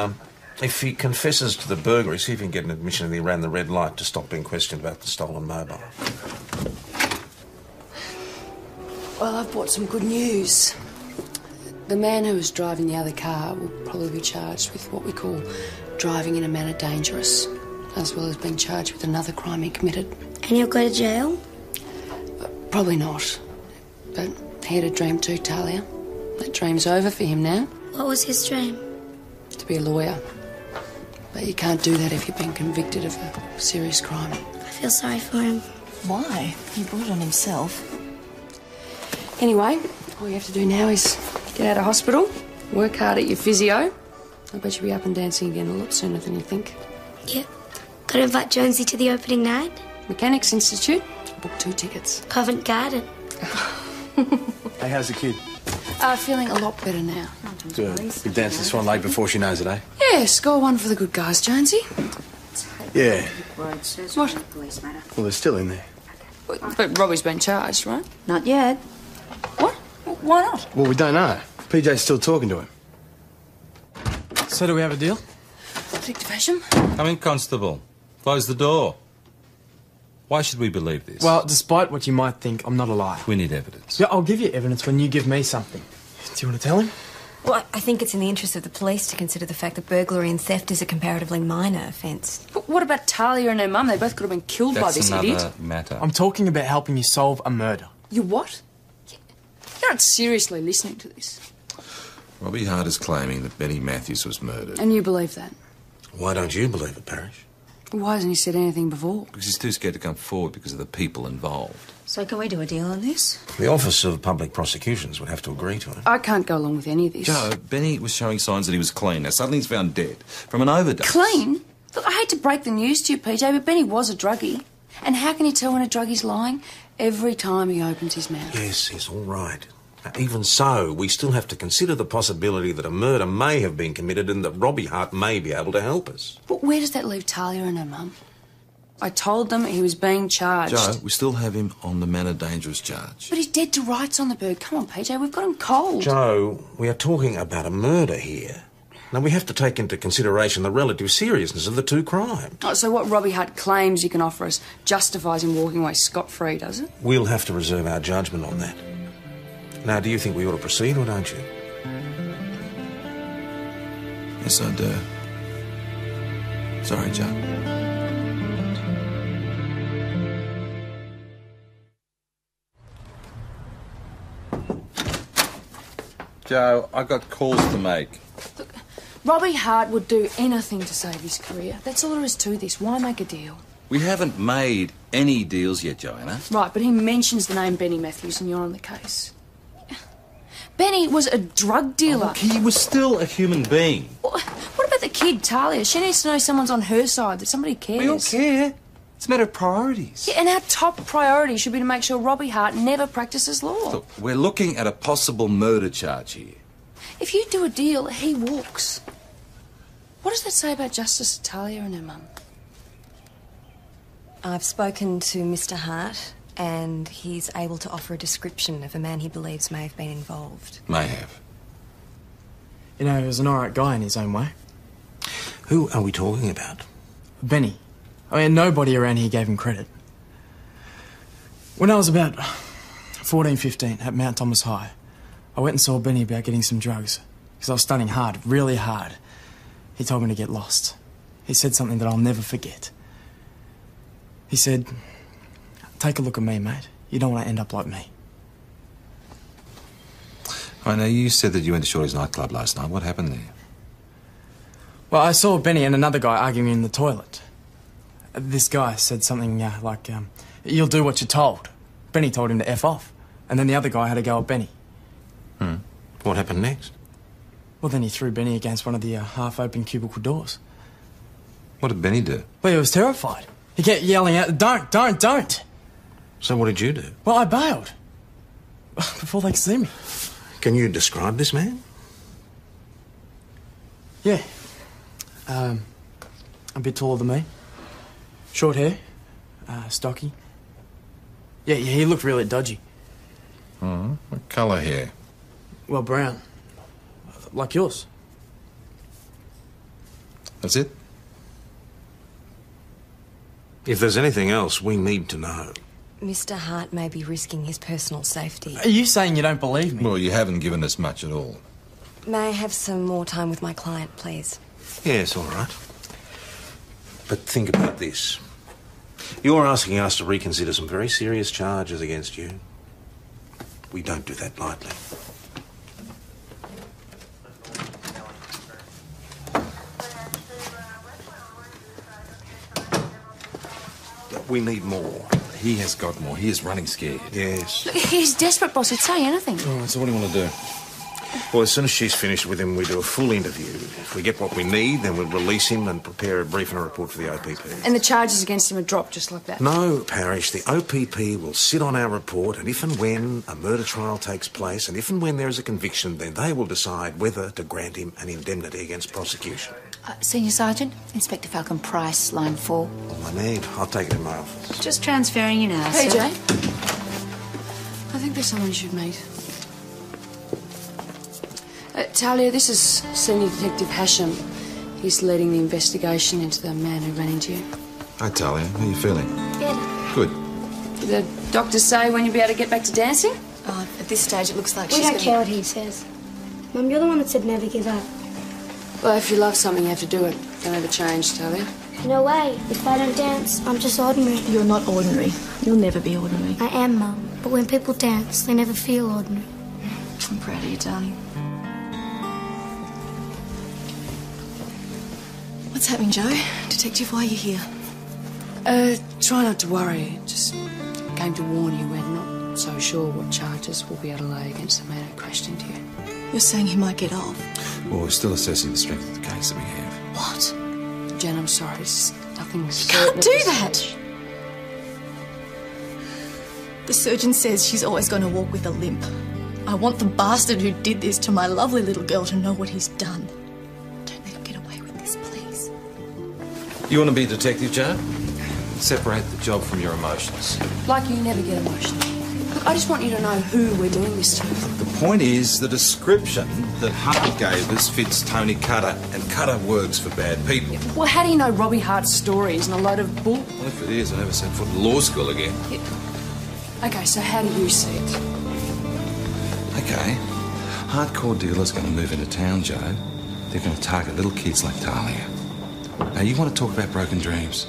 [SPEAKER 2] if he confesses to the burglary, see if you can get an admission that he ran the red light to stop being questioned about the stolen mobile.
[SPEAKER 11] Well, I've brought some good news. The man who was driving the other car will probably be charged with what we call driving in a manner dangerous, as well as being charged with another crime he committed.
[SPEAKER 6] And you'll go to jail?
[SPEAKER 11] Probably not. But he had a dream too, Talia. That dream's over for him now.
[SPEAKER 6] What was his dream?
[SPEAKER 11] To be a lawyer. But you can't do that if you've been convicted of a serious crime.
[SPEAKER 6] I feel sorry for him.
[SPEAKER 10] Why? He brought it on himself.
[SPEAKER 11] Anyway, all you have to do now is get out of hospital, work hard at your physio. I bet you'll be up and dancing again a lot sooner than you think.
[SPEAKER 6] Yep. Gotta invite Jonesy to the opening night.
[SPEAKER 11] Mechanics Institute. Book 2 tickets.
[SPEAKER 6] Covent Garden.
[SPEAKER 4] Hey, how's the kid?
[SPEAKER 11] Feeling a lot better now.
[SPEAKER 4] Good. We dance the Swan Lake before she knows it, eh?
[SPEAKER 11] Yeah, score 1 for the good guys, Jonesy.
[SPEAKER 4] Yeah.
[SPEAKER 11] What?
[SPEAKER 4] Well, they're still in there.
[SPEAKER 11] But Robbie's been charged, right?
[SPEAKER 1] Not yet.
[SPEAKER 11] What? Why not?
[SPEAKER 4] Well, we don't know. PJ's still talking to him.
[SPEAKER 7] So do we have a deal?
[SPEAKER 11] Detective Asham?
[SPEAKER 3] Come in, Constable. Close the door. Why should we believe this?
[SPEAKER 7] Well, despite what you might think, I'm not a liar.
[SPEAKER 3] We need evidence.
[SPEAKER 7] Yeah, I'll give you evidence when you give me something. Do you want to tell him?
[SPEAKER 12] Well, I think it's in the interest of the police to consider the fact that burglary and theft is a comparatively minor offence.
[SPEAKER 11] But what about Talia and her mum? They both could have been killed by this idiot.
[SPEAKER 3] That's another matter.
[SPEAKER 7] I'm talking about helping you solve a murder.
[SPEAKER 11] You what? You're not seriously listening to this.
[SPEAKER 3] Robbie Hart is claiming that Benny Matthews was murdered.
[SPEAKER 11] And you believe that?
[SPEAKER 2] Why don't you believe it, Parrish?
[SPEAKER 11] Why hasn't he said anything before?
[SPEAKER 3] Because he's too scared to come forward because of the people involved.
[SPEAKER 1] So can we do a deal on this?
[SPEAKER 2] The Office of Public Prosecutions would have to agree to it.
[SPEAKER 11] I can't go along with any of this.
[SPEAKER 3] Joe, Benny was showing signs that he was clean. Now suddenly he's found dead from an overdose.
[SPEAKER 11] Clean? Look, I hate to break the news to you, PJ, but Benny was a druggie. And how can you tell when a druggie's lying? Every time he opens his mouth.
[SPEAKER 2] Yes, all right. Even so, we still have to consider the possibility that a murder may have been committed and that Robbie Hart may be able to help us.
[SPEAKER 11] But where does that leave Talia and her mum? I told them he was being charged.
[SPEAKER 3] Joe, we still have him on the manner dangerous charge.
[SPEAKER 11] But he's dead to rights on the bird. Come on, PJ, we've got him cold.
[SPEAKER 2] Joe, we are talking about a murder here. Now, we have to take into consideration the relative seriousness of the two crimes.
[SPEAKER 11] Oh, so what Robbie Hart claims he can offer us justifies him walking away scot-free, does it?
[SPEAKER 2] We'll have to reserve our judgment on that. Now, do you think we ought to proceed or don't you?
[SPEAKER 3] Yes, I do. Sorry, Joe. Joe, I've got calls to make.
[SPEAKER 11] Look, Robbie Hart would do anything to save his career. That's all there is to this. Why make a deal?
[SPEAKER 3] We haven't made any deals yet, Joanna.
[SPEAKER 11] Right, but he mentions the name Benny Matthews and you're on the case. Benny was a drug dealer.
[SPEAKER 3] Oh, look, he was still a human being.
[SPEAKER 11] What about the kid, Talia? She needs to know someone's on her side, that somebody cares.
[SPEAKER 3] We all care. It's a matter of priorities.
[SPEAKER 11] Yeah, and our top priority should be to make sure Robbie Hart never practices law.
[SPEAKER 3] Look, we're looking at a possible murder charge here.
[SPEAKER 11] If you do a deal, he walks. What does that say about Justice Talia and her mum?
[SPEAKER 12] I've spoken to Mr. Hart, and he's able to offer a description of a man he believes may have been involved.
[SPEAKER 3] May have.
[SPEAKER 7] You know, he was an alright guy in his own way.
[SPEAKER 2] Who are we talking about?
[SPEAKER 7] Benny. I mean, nobody around here gave him credit. When I was about 14, 15 at Mount Thomas High, I went and saw Benny about getting some drugs because I was studying hard, really hard. He told me to get lost. He said something that I'll never forget. He said, "Take a look at me, mate. You don't want to end up like me."
[SPEAKER 14] I know you said that you went to Shorty's nightclub last night. What happened there?
[SPEAKER 7] Well, I saw Benny and another guy arguing in the toilet. This guy said something like, "You'll do what you're told." Benny told him to F off. And then the other guy had a go at Benny.
[SPEAKER 15] What happened next?
[SPEAKER 7] Well, then he threw Benny against one of the half-open cubicle doors.
[SPEAKER 14] What did Benny do?
[SPEAKER 7] Well, he was terrified. He kept yelling out, "Don't, don't, don't."
[SPEAKER 15] So what did you do?
[SPEAKER 7] Well, I bailed. Before they could see me.
[SPEAKER 15] Can you describe this man?
[SPEAKER 7] Yeah. A bit taller than me. Short hair. Stocky. Yeah, he looked really dodgy.
[SPEAKER 14] What colour hair?
[SPEAKER 7] Well, brown. Like yours.
[SPEAKER 14] That's it?
[SPEAKER 15] If there's anything else, we need to know.
[SPEAKER 12] Mr. Hart may be risking his personal safety.
[SPEAKER 7] Are you saying you don't believe me?
[SPEAKER 14] Well, you haven't given us much at all.
[SPEAKER 12] May I have some more time with my client, please?
[SPEAKER 15] Yes, all right. But think about this. You're asking us to reconsider some very serious charges against you. We don't do that lightly. We need more.
[SPEAKER 14] He has got more. He is running scared.
[SPEAKER 15] Yes.
[SPEAKER 10] Look, he's desperate, boss. He'd say anything.
[SPEAKER 14] All right, so what do you want to do?
[SPEAKER 15] Well, as soon as she's finished with him, we do a full interview. If we get what we need, then we'll release him and prepare a briefing report for the OPP.
[SPEAKER 5] And the charges against him are dropped just like that?
[SPEAKER 15] No, Parish. The OPP will sit on our report, and if and when a murder trial takes place, and if and when there is a conviction, then they will decide whether to grant him an indemnity against prosecution.
[SPEAKER 1] Senior Sergeant, Inspector Falcon Price, line 4.
[SPEAKER 15] All I need. I'll take it in my office.
[SPEAKER 1] Just transferring you now,
[SPEAKER 11] Hey,
[SPEAKER 1] sir.
[SPEAKER 11] Jay. I think there's someone you should meet. Talia, this is Senior Detective Hasham. He's leading the investigation into the man who ran into you.
[SPEAKER 14] Hi, Talia. How are you feeling?
[SPEAKER 6] Better.
[SPEAKER 14] Good.
[SPEAKER 11] Did the doctor say when you'll be able to get back to dancing?
[SPEAKER 10] At this stage, it looks like
[SPEAKER 6] We
[SPEAKER 10] she's
[SPEAKER 6] don't
[SPEAKER 10] gonna...
[SPEAKER 6] care what he says. Mum, you're the one that said never give up.
[SPEAKER 11] Well, if you love something, you have to do it. Don't ever change, Talia.
[SPEAKER 6] No way. If I don't dance, I'm just ordinary.
[SPEAKER 10] You're not ordinary. You'll never be ordinary.
[SPEAKER 6] I am, Mum. But when people dance, they never feel ordinary.
[SPEAKER 10] I'm proud of you, darling. What's happening, Joe? Detective, why are you here?
[SPEAKER 11] Try not to worry. Just came to warn you we're not so sure what charges we'll be able to lay against the man who crashed into you.
[SPEAKER 10] You're saying he might get off?
[SPEAKER 14] Well, we're still assessing the strength of the case that we have.
[SPEAKER 10] What?
[SPEAKER 11] Jen, I'm sorry. It's nothing...
[SPEAKER 10] You can't do that! The surgeon says she's always going to walk with a limp. I want the bastard who did this to my lovely little girl to know what he's done. Don't let him get away with this, please.
[SPEAKER 14] You want to be a detective, Joe? Separate the job from your emotions.
[SPEAKER 11] Like you never get emotional. Look, I just want you to know who we're doing this to.
[SPEAKER 14] The point is, the description that Hart gave us fits Tony Cutter, and Cutter works for bad people.
[SPEAKER 11] Well, how do you know Robbie Hart's stories and a load of bull...
[SPEAKER 14] Well, if it is, I never set foot in law school again.
[SPEAKER 11] Okay, so how do you see it?
[SPEAKER 14] Okay. Hardcore dealers going to move into town, Joe. They're going to target little kids like Talia. Now, you want to talk about broken dreams?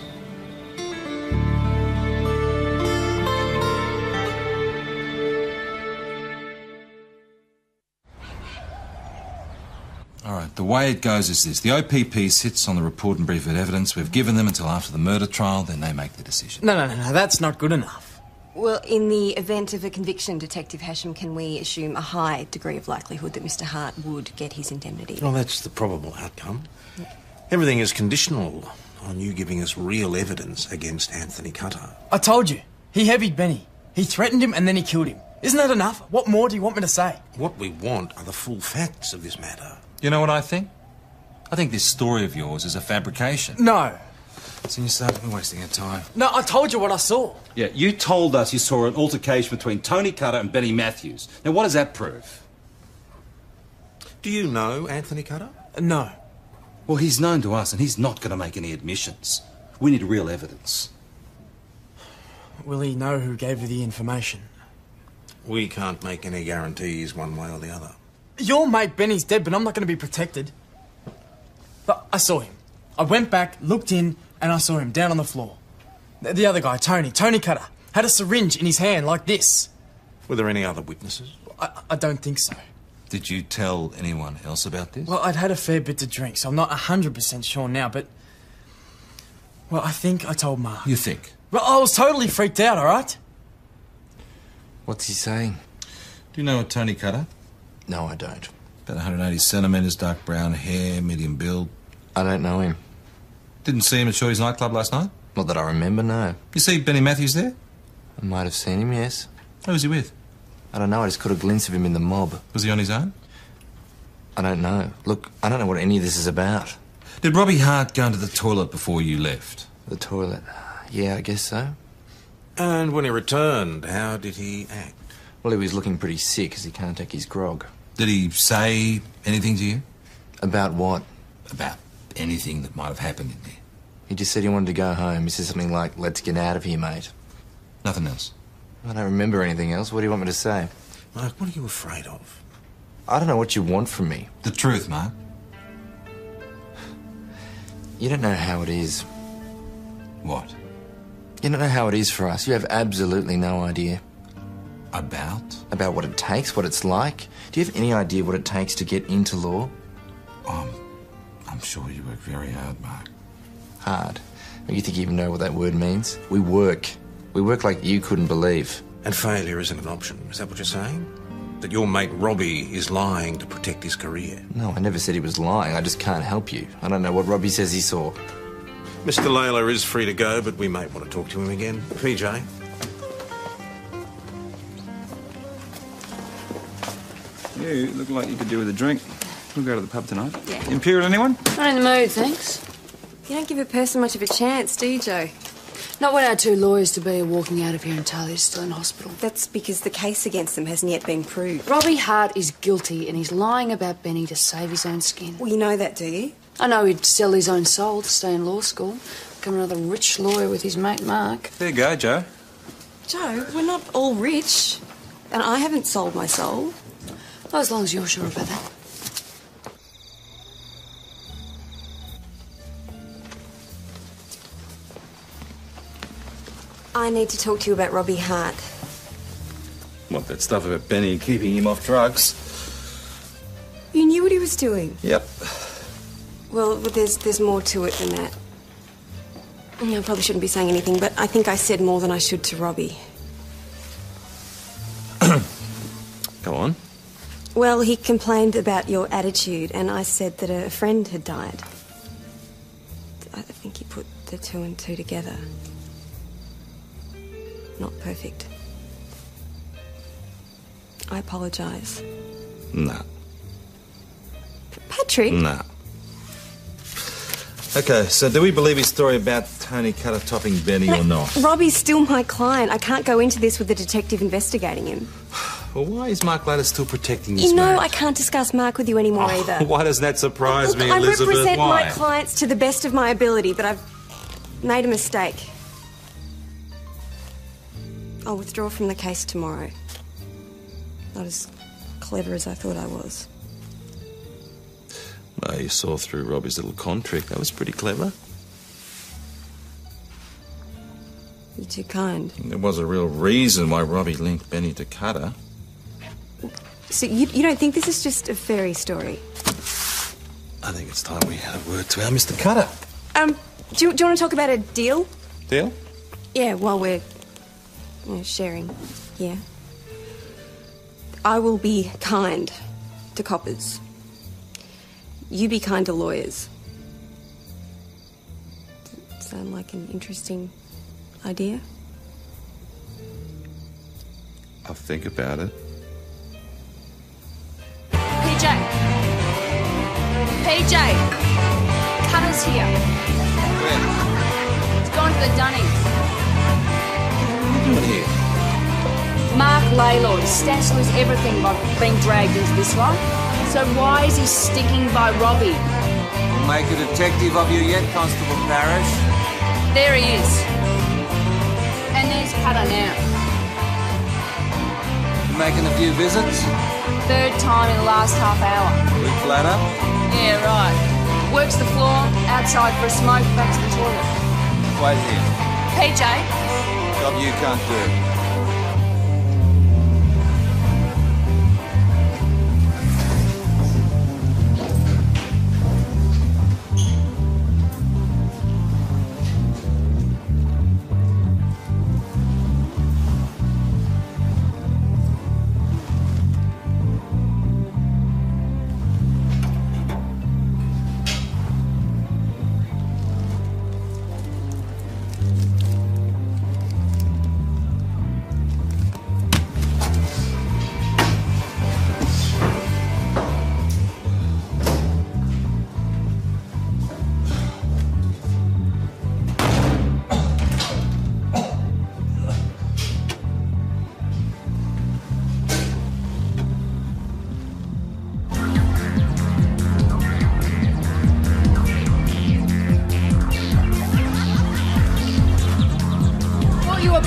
[SPEAKER 14] All right, the way it goes is this. The OPP sits on the report and brief of evidence. We've given them until after the murder trial, then they make the decision.
[SPEAKER 7] No, that's not good enough.
[SPEAKER 12] Well, in the event of a conviction, Detective Hasham, can we assume a high degree of likelihood that Mr. Hart would get his indemnity?
[SPEAKER 15] Well, that's the probable outcome. Everything is conditional on you giving us real evidence against Anthony Cutter.
[SPEAKER 7] I told you. He heavied Benny. He threatened him and then he killed him. Isn't that enough? What more do you want me to say?
[SPEAKER 15] What we want are the full facts of this matter.
[SPEAKER 14] You know what I think? I think this story of yours is a fabrication.
[SPEAKER 7] No.
[SPEAKER 14] Senior Sergeant, we're wasting our time.
[SPEAKER 7] No, I told you what I saw.
[SPEAKER 9] Yeah, you told us you saw an altercation between Tony Cutter and Benny Matthews. Now, what does that prove?
[SPEAKER 15] Do you know Anthony Cutter?
[SPEAKER 7] No.
[SPEAKER 9] Well, he's known to us, and he's not going to make any admissions.
[SPEAKER 15] We need real evidence.
[SPEAKER 7] Will he know who gave you the information?
[SPEAKER 15] We can't make any guarantees one way or the other.
[SPEAKER 7] Your mate Benny's dead, but I'm not going to be protected. But I saw him. I went back, looked in, and I saw him down on the floor. The other guy, Tony Cutter, had a syringe in his hand like this.
[SPEAKER 15] Were there any other witnesses?
[SPEAKER 7] I don't think so.
[SPEAKER 14] Did you tell anyone else about this?
[SPEAKER 7] Well, I'd had a fair bit to drink, so I'm not 100% sure now, but... Well, I think I told Mark.
[SPEAKER 14] You think?
[SPEAKER 7] Well, I was totally freaked out, all right?
[SPEAKER 13] What's he saying?
[SPEAKER 14] Do you know a Tony Cutter?
[SPEAKER 13] No, I don't.
[SPEAKER 14] About 180 centimetres, dark brown hair, medium build.
[SPEAKER 13] I don't know him.
[SPEAKER 14] Didn't see him at Shorty's nightclub last night?
[SPEAKER 13] Not that I remember, no.
[SPEAKER 14] You see Benny Matthews there?
[SPEAKER 13] I might have seen him, yes.
[SPEAKER 14] Who was he with?
[SPEAKER 13] I don't know, I just caught a glimpse of him in the mob.
[SPEAKER 14] Was he on his own?
[SPEAKER 13] I don't know. Look, I don't know what any of this is about.
[SPEAKER 14] Did Robbie Hart go into the toilet before you left?
[SPEAKER 13] The toilet? Yeah, I guess so.
[SPEAKER 15] And when he returned, how did he act?
[SPEAKER 13] Well, he was looking pretty sick as he can't take his grog.
[SPEAKER 14] Did he say anything to you?
[SPEAKER 13] About what?
[SPEAKER 14] About anything that might have happened in there.
[SPEAKER 13] He just said he wanted to go home. He said something like, "Let's get out of here, mate."
[SPEAKER 14] Nothing else?
[SPEAKER 13] I don't remember anything else. What do you want me to say?
[SPEAKER 15] Mark, what are you afraid of?
[SPEAKER 13] I don't know what you want from me.
[SPEAKER 14] The truth, Mark.
[SPEAKER 13] You don't know how it is.
[SPEAKER 14] What?
[SPEAKER 13] You don't know how it is for us. You have absolutely no idea.
[SPEAKER 14] About?
[SPEAKER 13] About what it takes, what it's like. Do you have any idea what it takes to get into law?
[SPEAKER 14] I'm sure you work very hard, Mark.
[SPEAKER 13] Hard? You think you even know what that word means? We work. We work like you couldn't believe.
[SPEAKER 15] And failure isn't an option. Is that what you're saying? That your mate Robbie is lying to protect his career?
[SPEAKER 13] No, I never said he was lying. I just can't help you. I don't know what Robbie says he saw.
[SPEAKER 15] Mr. Layla is free to go, but we might want to talk to him again. PJ?
[SPEAKER 9] You look like you could do with a drink. We'll go to the pub tonight.
[SPEAKER 12] Yeah.
[SPEAKER 9] Imperial, anyone?
[SPEAKER 11] Not in the mood, thanks.
[SPEAKER 12] You don't give a person much of a chance, do you, Joe?
[SPEAKER 11] Not when our two lawyers to be are walking out of here and Talia's still in hospital.
[SPEAKER 12] That's because the case against them hasn't yet been proved.
[SPEAKER 11] Robbie Hart is guilty and he's lying about Benny to save his own skin.
[SPEAKER 12] Well, you know that, do you?
[SPEAKER 11] I know he'd sell his own soul to stay in law school, become another rich lawyer with his mate Mark.
[SPEAKER 9] There you go, Joe.
[SPEAKER 12] Joe, we're not all rich. And I haven't sold my soul.
[SPEAKER 11] Well, as long as you're sure about that.
[SPEAKER 12] I need to talk to you about Robbie Hart.
[SPEAKER 9] What, that stuff about Benny keeping him off drugs?
[SPEAKER 12] You knew what he was doing.
[SPEAKER 9] Yep.
[SPEAKER 12] Well, there's more to it than that. I probably shouldn't be saying anything, but I think I said more than I should to Robbie.
[SPEAKER 9] Go on.
[SPEAKER 12] Well, he complained about your attitude, and I said that a friend had died. I think he put the two and two together. Not perfect. I apologise.
[SPEAKER 14] No.
[SPEAKER 12] Patrick?
[SPEAKER 14] No. Okay, so do we believe his story about Tony Cutter topping Benny or not?
[SPEAKER 12] Robbie's still my client. I can't go into this with the detective investigating him.
[SPEAKER 14] Well, why is Mark Lader still protecting this
[SPEAKER 12] You know
[SPEAKER 14] man?
[SPEAKER 12] I can't discuss Mark with you anymore either.
[SPEAKER 14] Why doesn't that surprise me,
[SPEAKER 12] I
[SPEAKER 14] Elizabeth?
[SPEAKER 12] represent
[SPEAKER 14] Why?
[SPEAKER 12] my clients to the best of my ability, but I've made a mistake. I'll withdraw from the case tomorrow. Not as clever as I thought I was.
[SPEAKER 14] Well, you saw through Robbie's little con trick. That was pretty clever.
[SPEAKER 12] You're too kind.
[SPEAKER 14] There was a real reason why Robbie linked Benny to Cutter.
[SPEAKER 12] So you don't think this is just a fairy story?
[SPEAKER 14] I think it's time we had a word to our Mr. Cutter.
[SPEAKER 12] Do you want to talk about a deal?
[SPEAKER 14] Deal?
[SPEAKER 12] Yeah, while we're sharing. Yeah. I will be kind to coppers. You be kind to lawyers. Sound like an interesting idea?
[SPEAKER 14] I'll think about it.
[SPEAKER 5] PJ! Cutter's here.
[SPEAKER 14] Where?
[SPEAKER 5] He's gone to the Dunnies.
[SPEAKER 14] What are you doing here?
[SPEAKER 5] Mark Layloyd, stats lose everything by being dragged into this one. So why is he sticking by Robbie?
[SPEAKER 3] We'll make a detective of you yet, Constable Parrish.
[SPEAKER 5] There he is. And there's Cutter now.
[SPEAKER 9] Making a few visits?
[SPEAKER 5] Third time in the last half hour.
[SPEAKER 9] We flatter?
[SPEAKER 5] Yeah, right. Works the floor, outside for a smoke, back to the toilet.
[SPEAKER 9] Wait here.
[SPEAKER 5] PJ?
[SPEAKER 9] Job you can't do.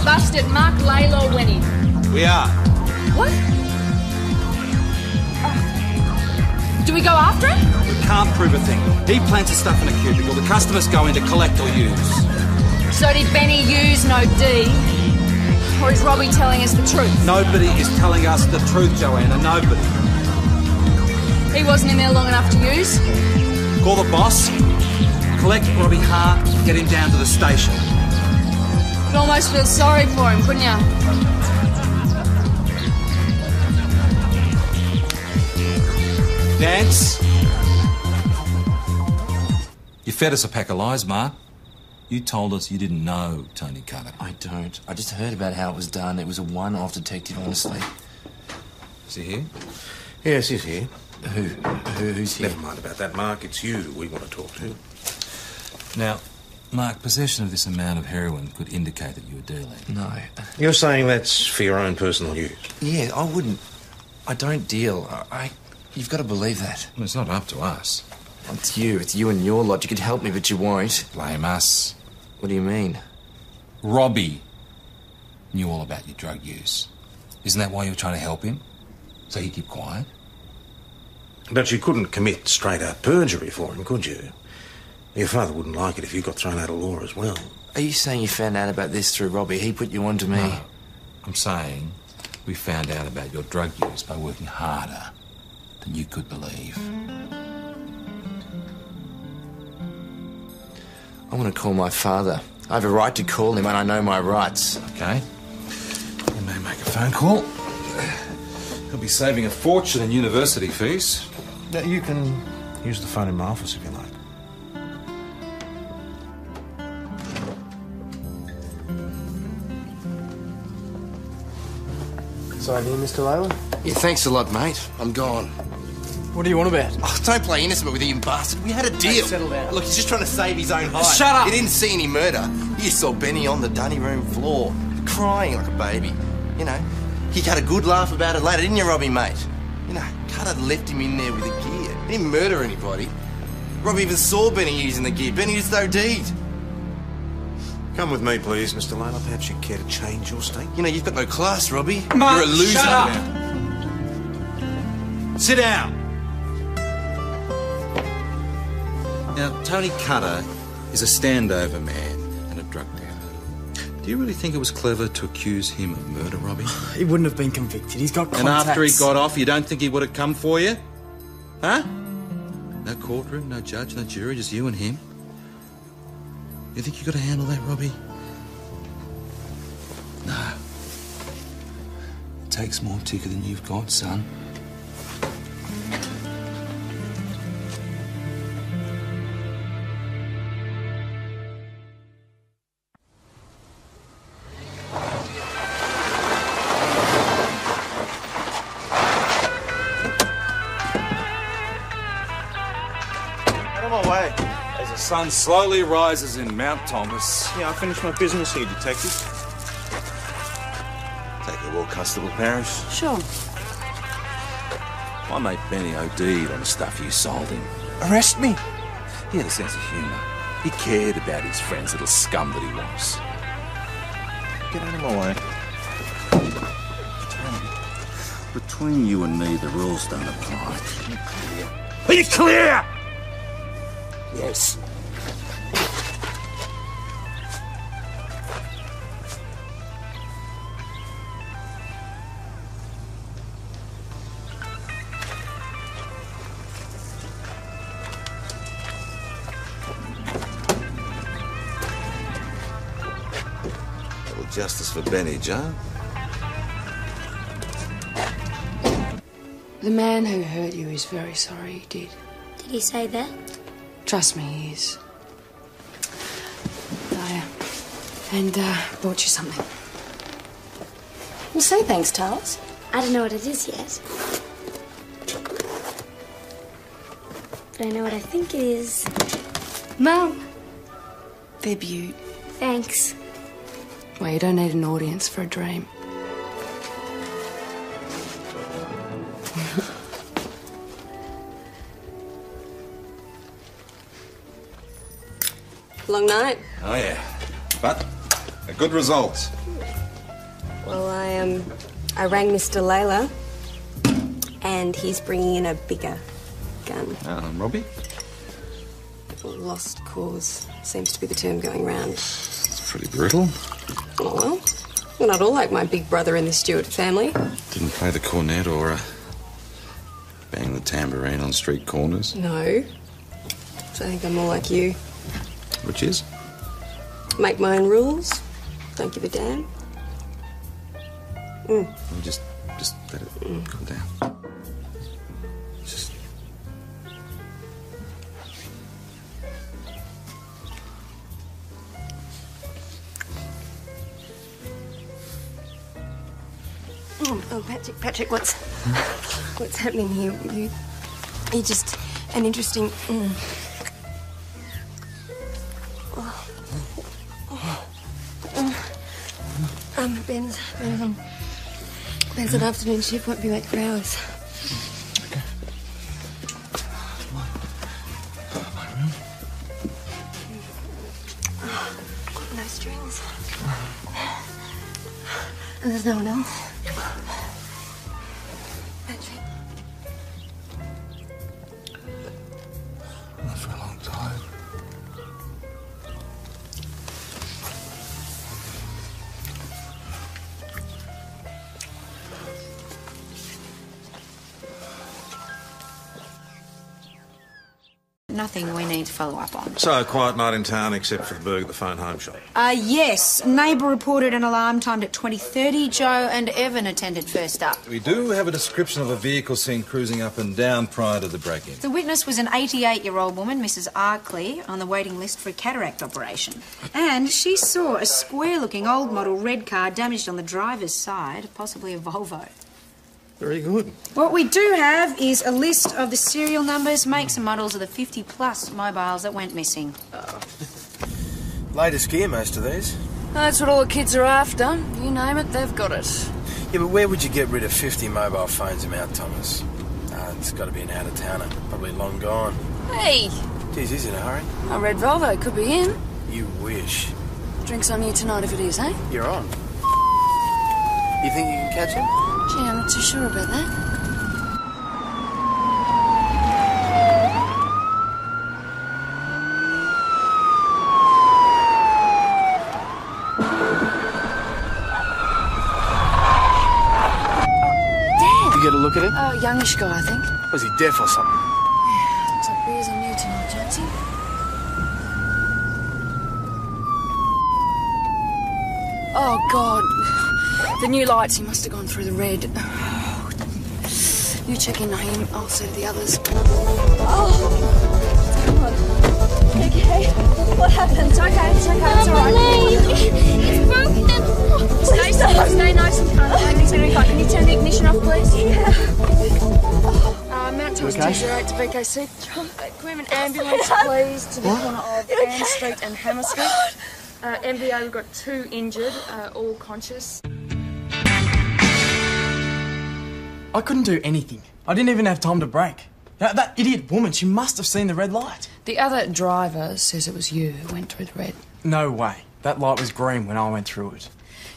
[SPEAKER 5] Busted. Mark Laylaw went in.
[SPEAKER 9] We are.
[SPEAKER 5] What? Do we go after him?
[SPEAKER 9] We can't prove a thing. He plants his stuff in a cubicle. The customers go in to collect or use.
[SPEAKER 5] So did Benny use no D? Or is Robbie telling us the truth?
[SPEAKER 9] Nobody is telling us the truth, Joanna. Nobody.
[SPEAKER 5] He wasn't in there long enough to use?
[SPEAKER 9] Call the boss. Collect Robbie Hart. Get him down to the station.
[SPEAKER 5] You'd almost feel sorry for him, couldn't you?
[SPEAKER 9] Dance. You fed us a pack of lies, Mark. You told us you didn't know Tony Cutter.
[SPEAKER 13] I don't. I just heard about how it was done. It was a one-off detective, honestly.
[SPEAKER 9] Is he here?
[SPEAKER 15] Yes, he's here.
[SPEAKER 13] Who's here?
[SPEAKER 15] Never mind about that, Mark. It's you we want to talk to.
[SPEAKER 9] Now, Mark, possession of this amount of heroin could indicate that you were dealing.
[SPEAKER 13] No.
[SPEAKER 15] You're saying that's for your own personal use?
[SPEAKER 13] Yeah, I wouldn't. I don't deal. You've got to believe that.
[SPEAKER 9] Well, it's not up to us.
[SPEAKER 13] It's you. It's you and your lot. You could help me, but you won't.
[SPEAKER 9] Blame us.
[SPEAKER 13] What do you mean?
[SPEAKER 9] Robbie knew all about your drug use. Isn't that why you were trying to help him? So he'd keep quiet?
[SPEAKER 15] But you couldn't commit straight-out perjury for him, could you? Your father wouldn't like it if you got thrown out of law as well.
[SPEAKER 13] Are you saying you found out about this through Robbie? He put you on to me?
[SPEAKER 9] No. I'm saying we found out about your drug use by working harder than you could believe.
[SPEAKER 13] I want to call my father. I have a right to call him, and I know my rights.
[SPEAKER 9] Okay. You may make a phone call. He'll be saving a fortune in university fees.
[SPEAKER 15] Now, you can use the phone in my office if you like.
[SPEAKER 7] Sign here, Mr. Layla?
[SPEAKER 13] Yeah, thanks a lot, mate. I'm gone.
[SPEAKER 7] What do you want about?
[SPEAKER 13] Oh, don't play innocent with him, bastard. We had a deal.
[SPEAKER 7] Settle down.
[SPEAKER 13] Look, he's just trying to save his own hide.
[SPEAKER 7] Shut up!
[SPEAKER 13] He didn't see any murder. He just saw Benny on the dunny room floor, crying like a baby. You know, he had a good laugh about it later, didn't you, Robbie, mate? You know, Cutter left him in there with the gear. He didn't murder anybody. Robbie even saw Benny using the gear. Benny just OD'd.
[SPEAKER 15] Come with me, please, Mr. Layla. Perhaps you'd care to change your state.
[SPEAKER 13] You know, you've got no class, Robbie.
[SPEAKER 9] Mark,
[SPEAKER 13] you're a loser.
[SPEAKER 9] Shut up. Sit down. Now, Tony Cutter is a standover man and a drug dealer. Do you really think it was clever to accuse him of murder, Robbie?
[SPEAKER 7] He wouldn't have been convicted. He's got contacts.
[SPEAKER 9] And after he got off, you don't think he would have come for you? Huh? No courtroom, no judge, no jury, just you and him? You think you got to handle that, Robbie? No. It takes more ticker than you've got, son.
[SPEAKER 2] Out of my way.
[SPEAKER 9] As the sun slowly rises in Mount Thomas.
[SPEAKER 2] Yeah, I finished my business here, detective.
[SPEAKER 3] Take a walk, Constable Parrish.
[SPEAKER 5] Sure.
[SPEAKER 3] My mate Benny OD'd on the stuff you sold him.
[SPEAKER 2] Arrest me?
[SPEAKER 3] He had a sense of humour.
[SPEAKER 15] He cared about his friends, little scum that he was.
[SPEAKER 2] Get out of my way.
[SPEAKER 3] Between you and me, the rules don't apply.
[SPEAKER 15] Are you clear? Yes.
[SPEAKER 14] Justice for Benny, Joe.
[SPEAKER 11] The man who hurt you is very sorry he did.
[SPEAKER 6] Did he say that?
[SPEAKER 11] Trust me, he is. And bought you something.
[SPEAKER 10] Well, say thanks, Charles.
[SPEAKER 6] I don't know what it is yet. But I know what I think it is.
[SPEAKER 11] Mum. They're beaut.
[SPEAKER 6] Thanks.
[SPEAKER 11] Well, you don't need an audience for a dream.
[SPEAKER 12] Long night.
[SPEAKER 14] Oh, yeah. But a good result.
[SPEAKER 12] Well, I rang Mr. Layla, and he's bringing in a bigger gun.
[SPEAKER 14] Robbie?
[SPEAKER 12] Lost cause seems to be the term going round.
[SPEAKER 3] It's pretty brutal.
[SPEAKER 12] Oh, well, we're not all like my big brother in the Stewart family.
[SPEAKER 3] Didn't play the cornet or bang the tambourine on street corners.
[SPEAKER 12] No. So I think I'm more like you.
[SPEAKER 3] Which is?
[SPEAKER 12] Make my own rules. Don't give a damn.
[SPEAKER 3] Just let it cool down. Just...
[SPEAKER 12] Oh, Patrick, what's happening here? You're just an interesting. Ben's an afternoon shift, won't be back for hours.
[SPEAKER 3] Okay. My room.
[SPEAKER 12] No strings. And there's no one else. Patrick.
[SPEAKER 3] Not for a long time.
[SPEAKER 1] Nothing we need to follow up on.
[SPEAKER 15] So, a quiet night in town except for the burg at the phone home shop.
[SPEAKER 1] Yes. Neighbour reported an alarm timed at 20:30. Joe and Evan attended first up.
[SPEAKER 14] We do have a description of a vehicle seen cruising up and down prior to the break-in.
[SPEAKER 1] The witness was an 88-year-old woman, Mrs. Arkley, on the waiting list for a cataract operation. And she saw a square-looking old model red car damaged on the driver's side, possibly a Volvo.
[SPEAKER 2] Very good.
[SPEAKER 1] What we do have is a list of the serial numbers, makes and models of the 50-plus mobiles that went missing.
[SPEAKER 4] Latest gear, most of these.
[SPEAKER 11] That's what all the kids are after. You name it, they've got it.
[SPEAKER 4] Yeah, but where would you get rid of 50 mobile phones in Mount Thomas? It's got to be an out-of-towner. Probably long gone.
[SPEAKER 11] Hey!
[SPEAKER 4] Geez, he's in a hurry.
[SPEAKER 11] A red Volvo could be in.
[SPEAKER 4] You wish.
[SPEAKER 11] Drinks on you tonight if it is, eh?
[SPEAKER 4] You're on. You think you can catch him?
[SPEAKER 11] Gee, I'm not too sure about that.
[SPEAKER 4] You get a look at him?
[SPEAKER 11] Oh, youngish guy, I think.
[SPEAKER 4] Was he deaf or something?
[SPEAKER 11] Yeah, looks like beers on you tonight, Jonesy. Oh, God. The new lights, he must have gone through the red. You check in on him, I'll see to the others.
[SPEAKER 10] Oh, come on. Okay, what happened? It's okay, it's alright.
[SPEAKER 5] It's broken. Stay nice and calm. Everything's going to be fine. Can you turn the ignition off, please?
[SPEAKER 10] Yeah.
[SPEAKER 5] Mount Thomas 208 to VKC. Can we have an ambulance, please, to the corner of Ann Street and Hammer Street? MVA, we've got 2 injured, all conscious.
[SPEAKER 7] I couldn't do anything. I didn't even have time to brake. That idiot woman, she must have seen the red light.
[SPEAKER 11] The other driver says it was you who went through the red.
[SPEAKER 7] No way. That light was green when I went through it.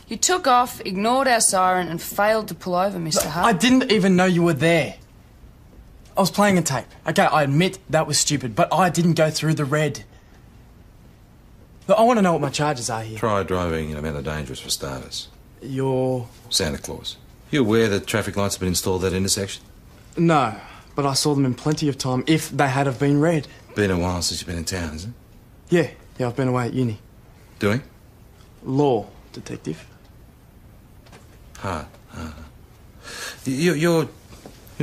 [SPEAKER 11] You took off, ignored our siren, and failed to pull over, Mr. Hart.
[SPEAKER 7] I didn't even know you were there. I was playing a tape. Okay, I admit that was stupid, but I didn't go through the red. Look, I want to know what my charges are here.
[SPEAKER 14] Try driving in a manner dangerous for starters.
[SPEAKER 7] You're...
[SPEAKER 14] Santa Claus. You aware that traffic lights have been installed at that intersection?
[SPEAKER 7] No, but I saw them in plenty of time if they had have been red.
[SPEAKER 14] Been a while since you've been in town, is it?
[SPEAKER 7] Yeah, I've been away at uni.
[SPEAKER 14] Doing?
[SPEAKER 7] Law, detective.
[SPEAKER 14] Hard. You're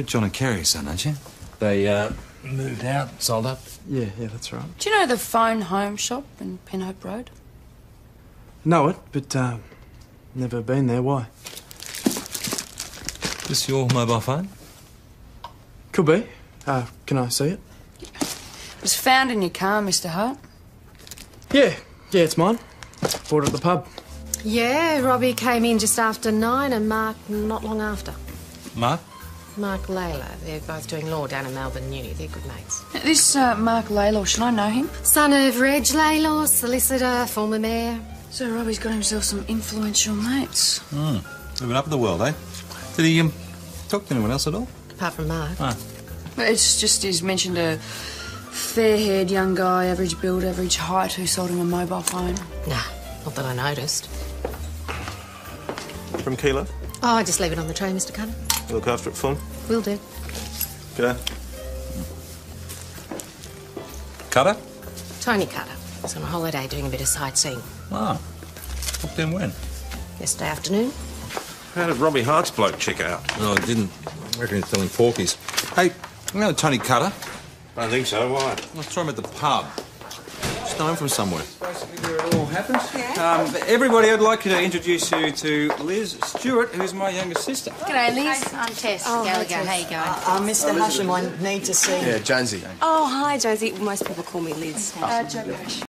[SPEAKER 14] John and Kerry's son, aren't you? They moved out, sold up.
[SPEAKER 7] Yeah, that's right.
[SPEAKER 11] Do you know the phone home shop in Penhope Road?
[SPEAKER 7] Know it, but never been there. Why?
[SPEAKER 14] This your mobile phone?
[SPEAKER 7] Could be. Can I see it?
[SPEAKER 11] It was found in your car, Mr. Hart.
[SPEAKER 7] Yeah, it's mine. Bought it at the pub.
[SPEAKER 8] Yeah, Robbie came in just after 9 and Mark not long after.
[SPEAKER 14] Mark?
[SPEAKER 8] Mark Layla. They're both doing law down in Melbourne Uni. They're good mates.
[SPEAKER 11] This Mark Laylaw, should I know him?
[SPEAKER 8] Son of Reg Laylaw, solicitor, former mayor.
[SPEAKER 11] So Robbie's got himself some influential mates.
[SPEAKER 14] Moving up in the world, eh? Did he talk to anyone else at all?
[SPEAKER 8] Apart from Mark.
[SPEAKER 14] Ah.
[SPEAKER 11] Well, it's just he's mentioned a fair-haired young guy, average build, average height, who sold him a mobile phone.
[SPEAKER 8] Nah, not that I noticed.
[SPEAKER 2] From Keeler?
[SPEAKER 8] Oh, I just leave it on the tray, Mr. Cutter.
[SPEAKER 2] You look after it for him?
[SPEAKER 8] Will do.
[SPEAKER 2] G'day.
[SPEAKER 14] Cutter?
[SPEAKER 8] Tony Cutter. He's on a holiday doing a bit of sightseeing.
[SPEAKER 14] Ah. Booked in when?
[SPEAKER 8] Yesterday afternoon.
[SPEAKER 15] How did Robbie Hart's bloke check out?
[SPEAKER 14] No, it didn't. I reckon he's selling porkies. Hey, you know Tony Cutter?
[SPEAKER 15] I don't think so. Why?
[SPEAKER 14] I saw him at the pub. Just know him from somewhere.
[SPEAKER 16] Basically where it all happened. Everybody, I'd like to introduce you to Liz Stewart, who's my younger sister.
[SPEAKER 1] G'day, Liz. I'm Tess Gallagher. How you going?
[SPEAKER 17] Mr. Hasham, I need to see you.
[SPEAKER 4] Yeah, Jonesy.
[SPEAKER 12] Oh, hi, Josie. Most people call me Liz.
[SPEAKER 11] Joe Bush.